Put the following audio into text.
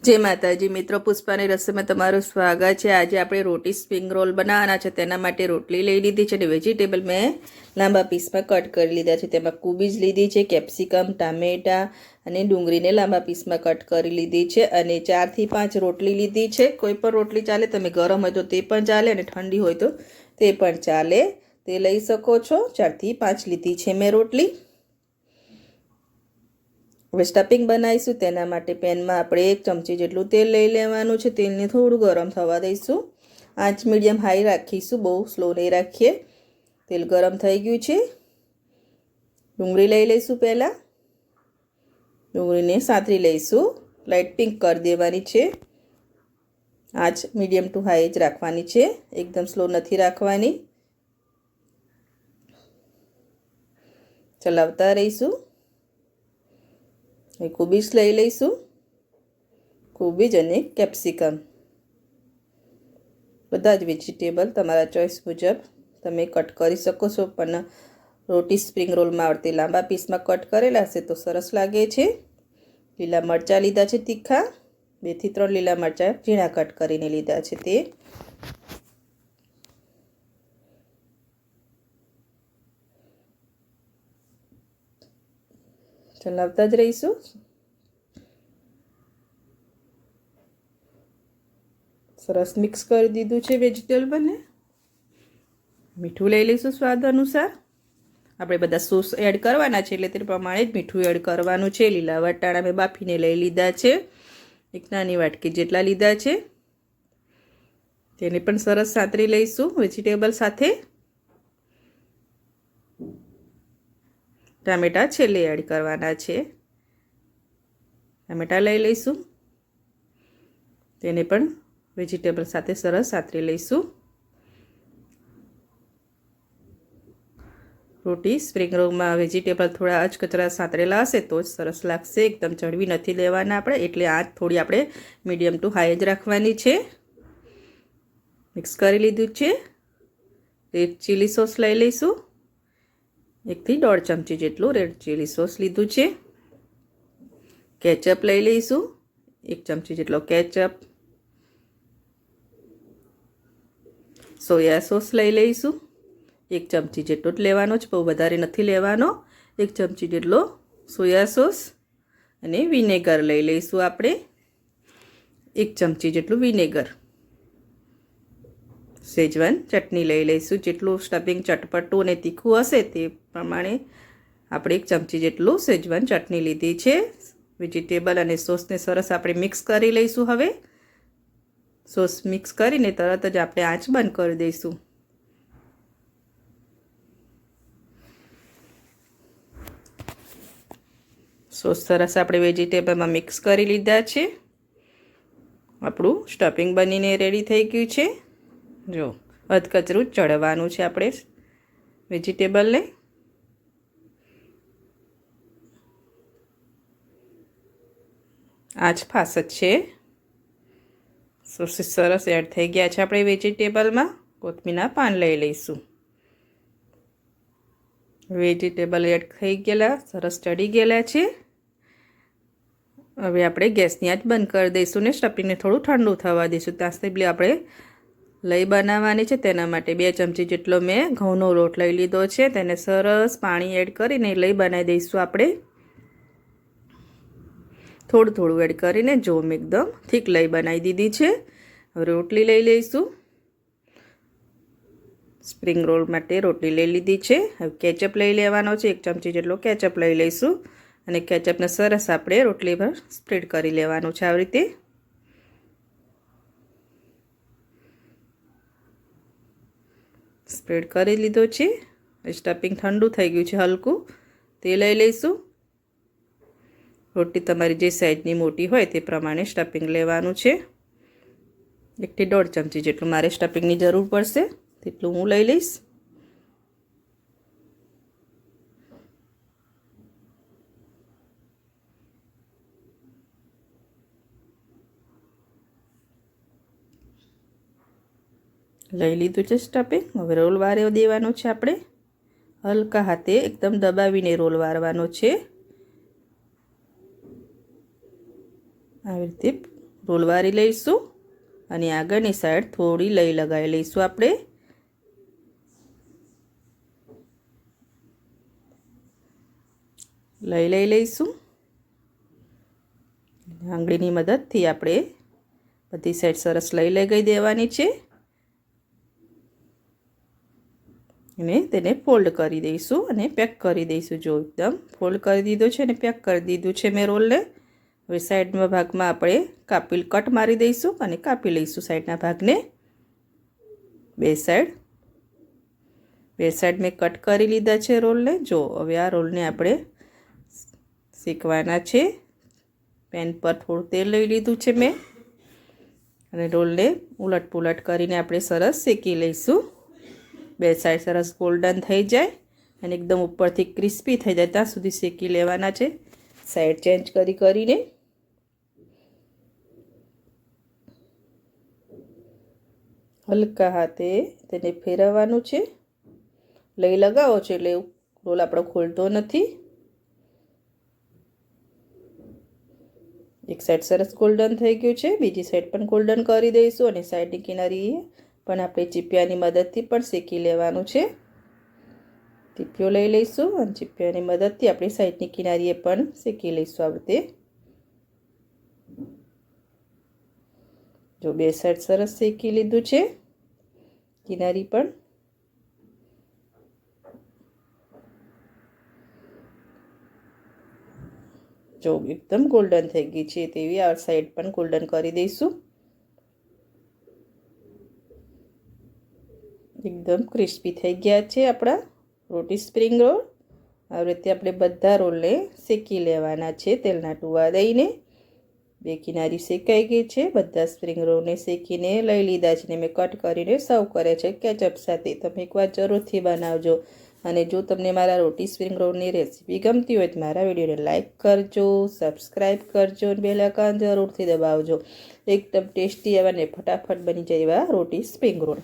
जय माताजी मित्रों, पुष्पानी रसोई में तमारुं स्वागत है। आज આપણે रोटी स्प्रिंग रोल बनाववाना છે। તેના માટે રોટલી લઈ લીધી છે અને વેજીટેબલ મેં લાંબા પીસમાં કટ કરી લીધા છે। તેમાં કોબીજ લીધી છે, કેપ્સિકમ, ટામેટા અને ડુંગળીને લાંબા પીસમાં કટ કરી લીધી છે અને 4 થી 5 રોટલી લીધી છે। કોઈ પણ રોટલી ચાલે, તમે ગરમ હોય તો તે પણ ચાલે અને ઠંડી હોય તો તે પણ ચાલે, તે લઈ શકો છો। 4 થી 5 લીધી છે મેં રોટલી। હવે સ્ટફિંગ બનાવીશું। તેના માટે પેનમાં આપણે 1 ચમચી જેટલું તેલ લઈ લેવાનું છે। તેલને થોડું ગરમ થવા દઈશું। આંચ મીડિયમ હાઈ રાખીશું, બહુ સ્લો નહીં રાખીએ। તેલ ગરમ થઈ ગયું છે। ડુંગળી લઈ લઈશું। પહેલાં ડુંગળીને સાતરી લઈશું, લાઇટ પિંક કરી દેવાની છે। આંચ મીડિયમ ટુ હાઈ જ રાખવાની છે, એકદમ સ્લો નથી રાખવાની। ચલાવતા રહીશું। કોબીજ લઈ લઈશું, કોબીજ અને કેપ્સિકમ, બધા જ વેજીટેબલ તમારા ચોઈસ મુજબ તમે કટ કરી શકો છો, પણ રોટી સ્પ્રિંગ રોલમાં આવડતે લાંબા પીસમાં કટ કરેલા હશે તો સરસ લાગે છે। લીલા મરચાં લીધા છે તીખા, 2 થી 3 લીલા મરચાં ઝીણા કટ કરીને લીધા છે તે। ચલાવતા જ રહીશું। સરસ મિક્સ કરી દીધું છે વેજીટેબલને। મીઠું લઈ લઈશું સ્વાદ અનુસાર। આપણે બધા સોસ એડ કરવાના છે એટલે તે પ્રમાણે જ મીઠું એડ કરવાનું છે। લીલા વટાણા મેં બાફીને લઈ લીધા છે, 1 નાની વાટકી જેટલા લીધા છે। તેને પણ સરસ સાતરી લઈશું વેજીટેબલ સાથે। ટામેટા છેલ્લે એડ કરવાના છે। ટામેટા લઈ લઈશું, તેને પણ વેજીટેબલ સાથે સરસ સાતરી લઈશું। રોટી સ્પ્રિંગ રોલમાં વેજીટેબલ થોડા અચકચરા સાતરેલા હશે તો જ સરસ લાગશે। એકદમ ચડવી નથી લેવાના આપણે, એટલે આંચ થોડી આપણે મીડિયમ ટુ હાઈ જ રાખવાની છે। મિક્સ કરી લીધું છે। રેડ ચીલી સોસ લઈ લઈશું, 1 થી 1.5 ચમચી જેટલું રેડ ચીલી સોસ લીધું છે। કેચઅપ લઈ લઈશું, 1 ચમચી જેટલો કેચઅપ। સોયા સોસ લઈ લઈશું, 1 ચમચી જેટલો જ લેવાનો છે, બહુ વધારે નથી લેવાનો। 1 ચમચી જેટલો સોયા સોસ અને વિનેગર લઈ લઈશું આપણે, 1 ચમચી જેટલું વિનેગર। શેજવાન ચટણી લઈ લઈશું, જેટલું સ્ટફિંગ ચટપટું અને તીખું હશે તે પ્રમાણે આપણે 1 ચમચી જેટલું શેજવાન ચટણી લીધી છે। વેજીટેબલ અને સોસને સરસ આપણે મિક્સ કરી લઈશું। હવે સોસ મિક્સ કરીને તરત જ આપણે આંચ બંધ કરી દઈશું। સોસ સરસ આપણે વેજીટેબલમાં મિક્સ કરી લીધા છે। આપણું સ્ટફિંગ બનીને રેડી થઈ ગયું છે। જો અધકચરું ચડવાનું છે આપણે વેજીટેબલને। આંચ ફાસ જ છે। સોસ સરસ એડ થઈ ગયા છે આપણે વેજીટેબલમાં। કોથમીરના પાન લઈ લઈશું। વેજીટેબલ એડ થઈ ગયેલા, સરસ ચડી ગયેલા છે। હવે આપણે ગેસની આંચ બંધ કરી દઈશું ને સ્ટફિંગને થોડું ઠંડુ થવા દઈશું। ત્યાં સુધી આપણે લઈ બનાવવાની છે। તેના માટે 2 ચમચી જેટલો મેં ઘઉંનો લોટ લઈ લીધો છે, તેને સરસ પાણી એડ કરીને લઈ બનાવી દઈશું આપણે। થોડું થોડું એડ કરીને જો મેં એકદમ થીક લઈ બનાવી દીધી છે। હવે રોટલી લઈ લઈશું। સ્પ્રિંગ રોલ માટે રોટલી લઈ લીધી છે। હવે કેચઅપ લઈ લેવાનો છે, 1 ચમચી જેટલો કેચઅપ લઈ લઈશું અને કેચઅપને સરસ આપણે રોટલી પર સ્પ્રેડ કરી લેવાનું છે આવી રીતે। સ્પ્રેડ કરી લીધો છે। સ્ટફિંગ ઠંડુ થઈ ગયું છે હલકું, તે લઈ લઈશું। રોટી તમારી જે સાઈઝની મોટી હોય તે પ્રમાણે સ્ટફિંગ લેવાનું છે। 1 થી 1.5 ચમચી જેટલું મારે સ્ટફિંગની જરૂર પડશે તેટલું હું લઈ લઈશ। લઈ લીધું છે સ્ટફિંગ। હવે રોલ વાળવા દેવાનો છે આપણે। હલકા હાથે એકદમ દબાવીને રોલ વાળવાનો છે। આવી રીતે રોલ વારી લઈશું અને આગળની સાઈડ થોડી લઈ લગાવી લઈશું આપણે. લઈ લઈશું. આંગળીની મદદથી આપણે બધી સાઈડ સરસ લઈ લગાવી દેવાની છે અને તેને ફોલ્ડ કરી દઈશું અને પેક કરી દઈશું. જો એકદમ ફોલ્ડ કરી દીધો છે અને પેક કરી દીધું છે મેં રોલને. હવે સાઈડના ભાગમાં આપણે કટ મારી દઈશું અને કાપી લઈશું સાઈડના ભાગને. બે સાઈડ મેં કટ કરી લીધા છે રોલને. જો હવે આ રોલને આપણે શેકવાના છે. પેન પર થોડું તેલ લઈ લીધું છે મેં અને રોલને ઉલટ પુલટ કરીને આપણે સરસ શેકી લઈશું. બે સાઈડ સરસ ગોલ્ડન થઈ જાય અને એકદમ ઉપરથી ક્રિસ્પી થઈ જાય ત્યાં સુધી શેકી લેવાના છે. સાઈડ ચેન્જ કરીને હલકા હાથે તેને ફેરવવાનું છે. લઈ લગાવો છે એટલે રોલ આપણો ખોલતો નથી. એક સાઈડ સરસ ગોલ્ડન થઈ ગયું છે, બીજી સાઈડ પણ ગોલ્ડન કરી દઈશું અને સાઈડની કિનારી પણ આપણે ચીપિયાની મદદથી પણ શેકી લેવાનું છે. ચીપિયો લઈ લઈશું અને ચીપિયાની મદદથી આપણી સાઈડની કિનારીએ પણ શેકી લઈશું. આ રીતે જો બે સાઈડ સરસ શેકી લીધું છે, કિનારી પણ. જો એકદમ ગોલ્ડન થઈ ગઈ છે તેવી આ સાઈડ પણ ગોલ્ડન કરી દઈશું. એકદમ ક્રિસ્પી થઈ ગયા છે આપણા રોટી સ્પ્રિંગ રોલ. આવી રીતે આપણે બધા રોલને શેકી લેવાના છે તેલના ટુવા દઈને. બે કિનારી શેકાઈ ગઈ છે. બધા સ્પ્રિંગ રોલને શેકીને લઈ લીધા છે ને મેં કટ કરીને સર્વ કરે છે કેચઅપ સાથે. તમે એકવાર જરૂરથી બનાવજો અને જો તમને મારા રોટી સ્પ્રિંગ રોલની રેસીપી ગમતી હોય તો મારા વિડીયોને લાઇક કરજો, સબસ્ક્રાઈબ કરજો અને બેલ આઇકન જરૂરથી દબાવજો. એકદમ ટેસ્ટી એવા ને ફટાફટ બની જાય એવા રોટી સ્પ્રિંગ રોલ.